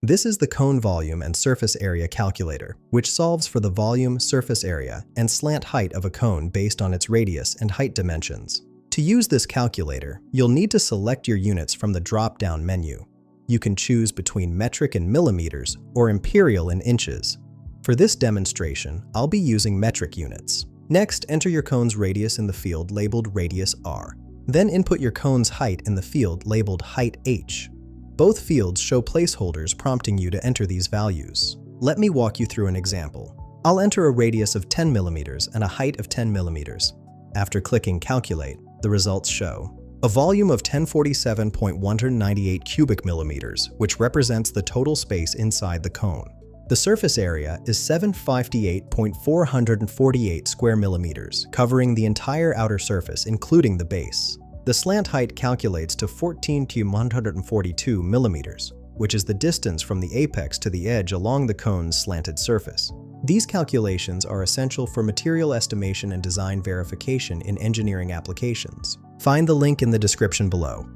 This is the cone volume and surface area calculator, which solves for the volume, surface area, and slant height of a cone based on its radius and height dimensions. To use this calculator, you'll need to select your units from the drop-down menu. You can choose between metric in millimeters or imperial in inches. For this demonstration, I'll be using metric units. Next, enter your cone's radius in the field labeled radius R. Then input your cone's height in the field labeled height H. Both fields show placeholders prompting you to enter these values. Let me walk you through an example. I'll enter a radius of 10 millimeters and a height of 10 millimeters. After clicking Calculate, the results show a volume of 1047.198 cubic millimeters, which represents the total space inside the cone. The surface area is 758.448 square millimeters, covering the entire outer surface, including the base. The slant height calculates to 14,142 millimeters, which is the distance from the apex to the edge along the cone's slanted surface. These calculations are essential for material estimation and design verification in engineering applications. Find the link in the description below.